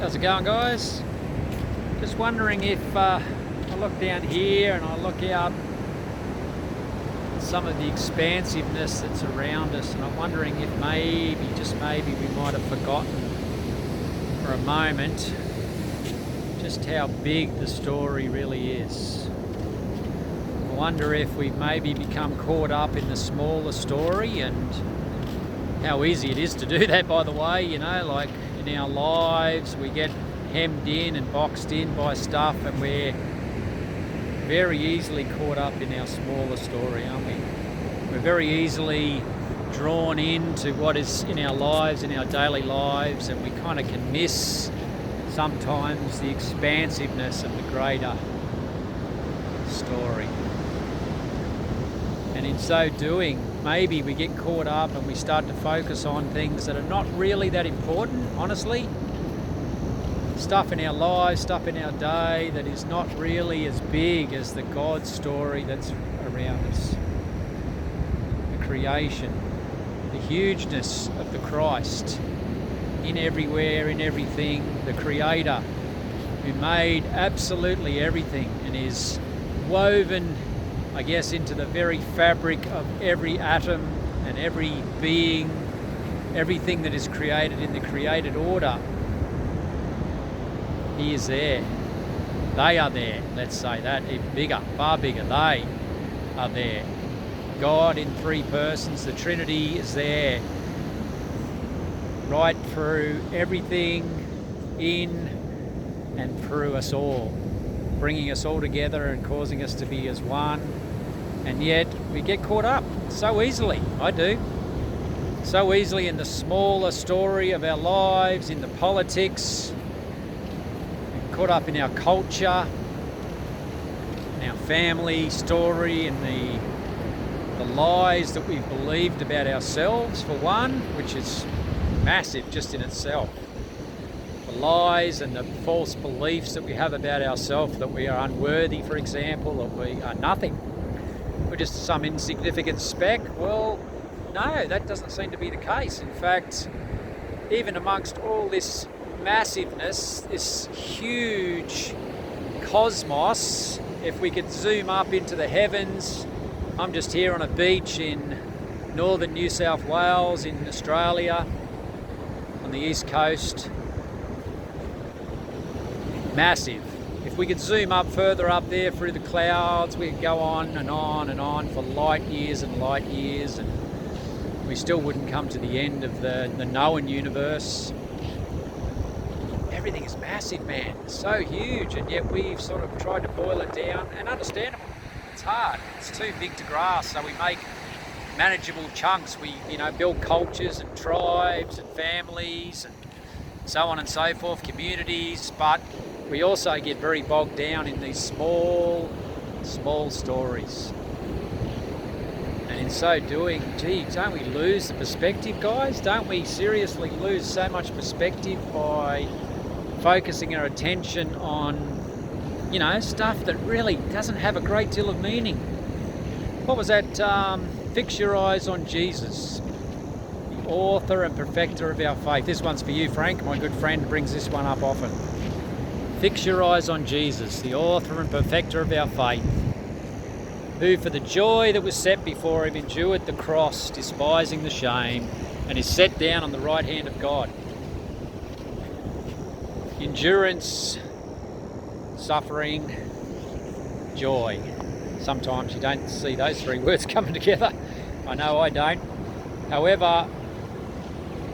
How's it going, guys? Just wondering if I look down here and I look out at some of the expansiveness that's around us, and I'm wondering if maybe, just maybe, we might have forgotten for a moment just how big the story really is. I wonder if we've maybe become caught up in the smaller story, and how easy it is to do that, by the way. You know, like in our lives we get hemmed in and boxed in by stuff, and we're very easily caught up in our smaller story, aren't we? We're very easily drawn into what is in our lives, in our daily lives, and we kind of can miss sometimes the expansiveness of the greater story. And in so doing, maybe we get caught up and we start to focus on things that are not really that important, honestly. Stuff in our lives, stuff in our day that is not really as big as the God story that's around us. The creation, the hugeness of the Christ in everywhere, in everything, the Creator who made absolutely everything and is woven, I guess, into the very fabric of every atom and every being, everything that is created in the created order. He is there. They are there. Let's say that. Even bigger, far bigger. They are there. God in three persons, the Trinity, is there. Right through everything, in and through us all, bringing us all together and causing us to be as one. And yet we get caught up so easily. I do. So easily in the smaller story of our lives, in the politics, caught up in our culture, in our family story, and the lies that we've believed about ourselves, for one, which is massive just in itself. The lies and the false beliefs that we have about ourselves, that we are unworthy, for example, that we are nothing. We're just some insignificant speck. Well, no, that doesn't seem to be the case. In fact, even amongst all this massiveness, this huge cosmos, if we could zoom up into the heavens, I'm just here on a beach in northern New South Wales in Australia, on the east coast. Massive. If we could zoom up further up there through the clouds, we could go on and on and on for light years and light years, and we still wouldn't come to the end of the known universe. Everything is massive, man. It's so huge, and yet we've sort of tried to boil it down, and understandable. It's hard. It's too big to grasp, so we make manageable chunks. We, build cultures and tribes and families and so on and so forth, communities, but we also get very bogged down in these small stories. And in so doing, don't we lose the perspective, guys? Don't we seriously lose so much perspective by focusing our attention on, stuff that really doesn't have a great deal of meaning? What was that? Fix your eyes on Jesus, the author and perfecter of our faith. This one's for you, Frank, my good friend, brings this one up often. Fix your eyes on Jesus, the author and perfecter of our faith, who for the joy that was set before him endured the cross, despising the shame, and is set down on the right hand of God. Endurance, suffering, joy. Sometimes you don't see those three words coming together. I know I don't. However,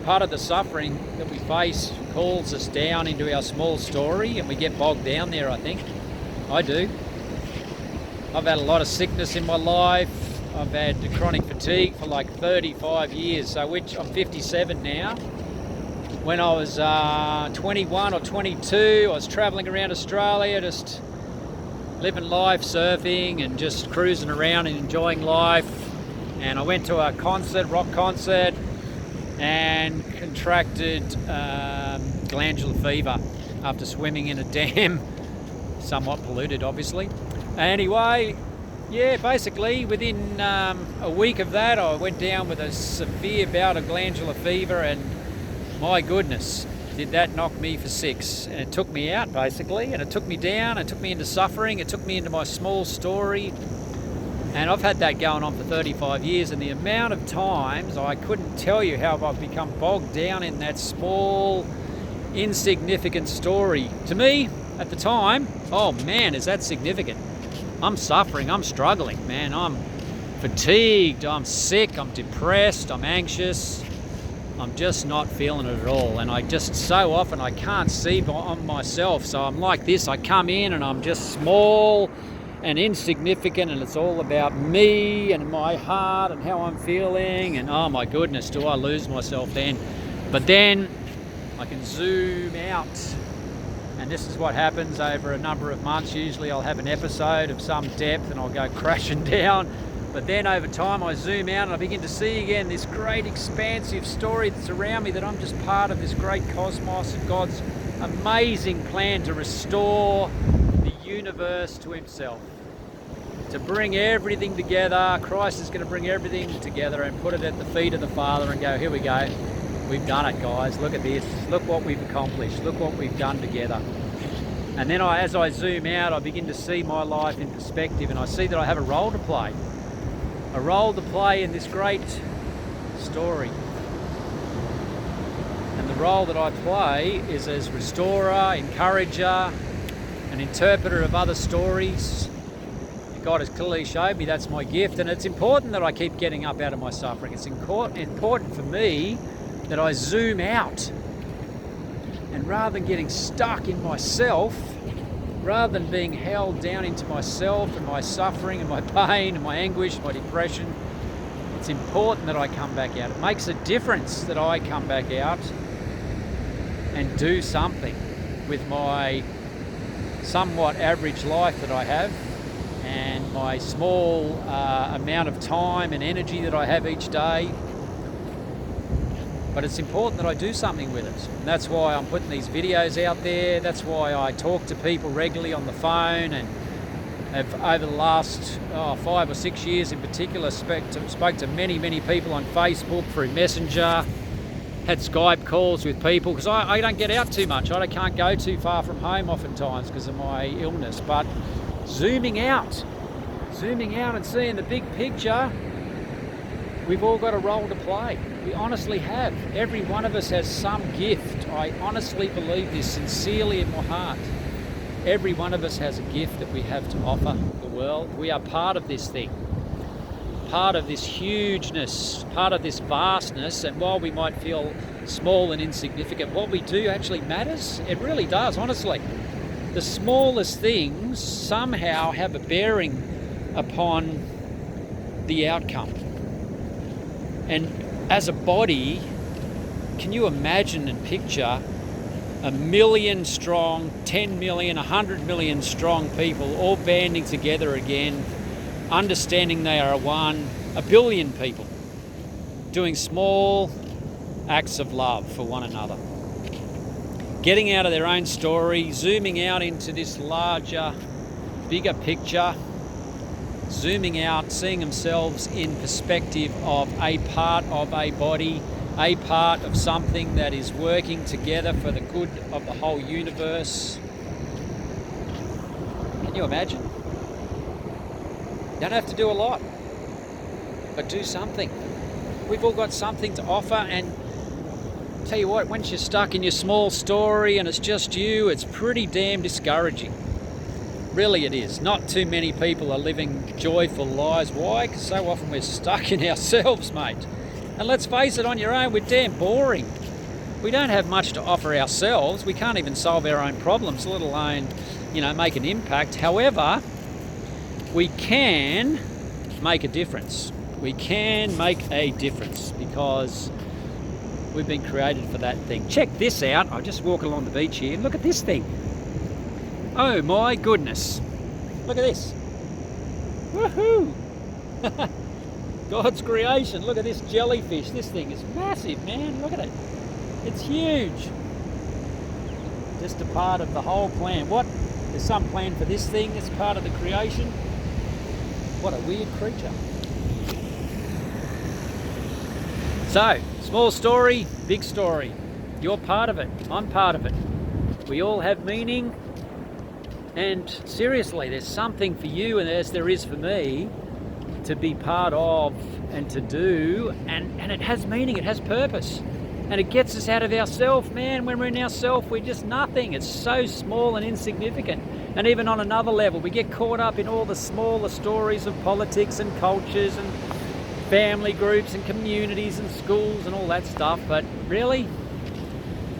part of the suffering that we face calls us down into our small story, and we get bogged down there, I think. I do. I've had a lot of sickness in my life. I've had chronic fatigue for like 35 years, so I'm 57 now. When I was 21 or 22, I was travelling around Australia, just living life, surfing and just cruising around and enjoying life. And I went to a rock concert, and contracted glandular fever after swimming in a dam, somewhat polluted, obviously. Anyway, basically within a week of that, I went down with a severe bout of glandular fever, and my goodness, did that knock me for 6, and it took me out basically, and it took me down, it took me into suffering, it took me into my small story. And I've had that going on for 35 years, and the amount of times I couldn't tell you how I've become bogged down in that small, insignificant story. To me, at the time, oh man, is that significant. I'm suffering, I'm struggling, man. I'm fatigued, I'm sick, I'm depressed, I'm anxious. I'm just not feeling it at all. And I just, so often, I can't see on myself. So I'm like this, I come in and I'm just small and insignificant, and it's all about me and my heart and how I'm feeling, and oh my goodness, do I lose myself then. But then I can zoom out, and this is what happens over a number of months. Usually I'll have an episode of some depth and I'll go crashing down, but then over time I zoom out and I begin to see again this great expansive story that's around me, that I'm just part of this great cosmos and God's amazing plan to restore the universe to himself, to bring everything together. Christ is going to bring everything together and put it at the feet of the Father and go, here we go, we've done it, guys, look at this, look what we've accomplished, look what we've done together. And then as I zoom out, I begin to see my life in perspective, and I see that I have a role to play in this great story. And the role that I play is as restorer, encourager, an interpreter of other stories. God has clearly showed me that's my gift, and it's important that I keep getting up out of my suffering. It's important for me that I zoom out, and rather than getting stuck in myself, rather than being held down into myself and my suffering and my pain and my anguish, my depression, it's important that I come back out. It makes a difference that I come back out and do something with my somewhat average life that I have, and my small amount of time and energy that I have each day. But it's important that I do something with it. And that's why I'm putting these videos out there. That's why I talk to people regularly on the phone, and have over the last 5 or 6 years in particular spoke to many people on Facebook, through Messenger, had Skype calls with people, because I don't get out too much. I can't go too far from home oftentimes because of my illness. But zooming out and seeing the big picture, we've all got a role to play. We honestly have. Every one of us has some gift. I honestly believe this sincerely in my heart. Every one of us has a gift that we have to offer the world. We are part of this thing, part of this hugeness, part of this vastness. And while we might feel small and insignificant, what we do actually matters. It really does, honestly. The smallest things somehow have a bearing upon the outcome. And as a body, can you imagine and picture 1 million strong, 10 million, 100 million strong people all banding together again, understanding they are one, 1 billion people doing small acts of love for one another, getting out of their own story, zooming out into this larger, bigger picture, zooming out, seeing themselves in perspective of a part of a body, a part of something that is working together for the good of the whole universe. Can you imagine? You don't have to do a lot, but do something. We've all got something to offer, and tell you what, once you're stuck in your small story and it's just you, it's pretty damn discouraging. Really it is. Not too many people are living joyful lives. Why? Because so often we're stuck in ourselves, mate. And let's face it, on your own, we're damn boring. We don't have much to offer ourselves. We can't even solve our own problems, let alone, make an impact. However, we can make a difference. We can make a difference because we've been created for that thing. Check this out. I just walk along the beach here and look at this thing. Oh my goodness. Look at this. Woohoo! God's creation. Look at this jellyfish. This thing is massive, man. Look at it. It's huge. Just a part of the whole plan. There's some plan for this thing. It's part of the creation. What a weird creature. So, small story, big story. You're part of it. I'm part of it. We all have meaning. And seriously, there's something for you, and as there is for me, to be part of and to do. And it has meaning, it has purpose. And it gets us out of ourself, man. When we're in ourself, we're just nothing. It's so small and insignificant. And even on another level, we get caught up in all the smaller stories of politics and cultures and family groups and communities and schools and all that stuff. But really,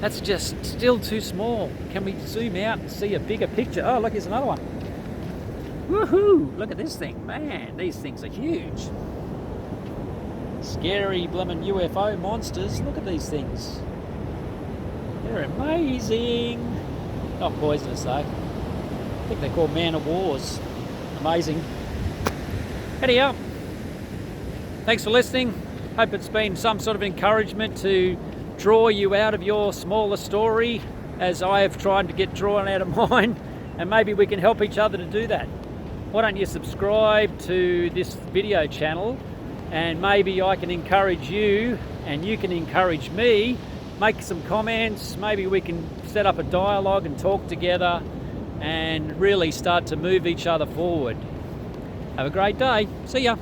that's just still too small. Can we zoom out and see a bigger picture? Oh, look, here's another one. Woohoo! Look at this thing. Man, these things are huge. Scary blooming UFO monsters. Look at these things. They're amazing. Not poisonous though. I think they're called man of wars. Amazing. Anyhow, thanks for listening. Hope it's been some sort of encouragement to draw you out of your smaller story as I have tried to get drawn out of mine, and maybe we can help each other to do that. Why don't you subscribe to this video channel, and maybe I can encourage you and you can encourage me. Make some comments, maybe we can set up a dialogue and talk together and really start to move each other forward. Have a great day. See ya.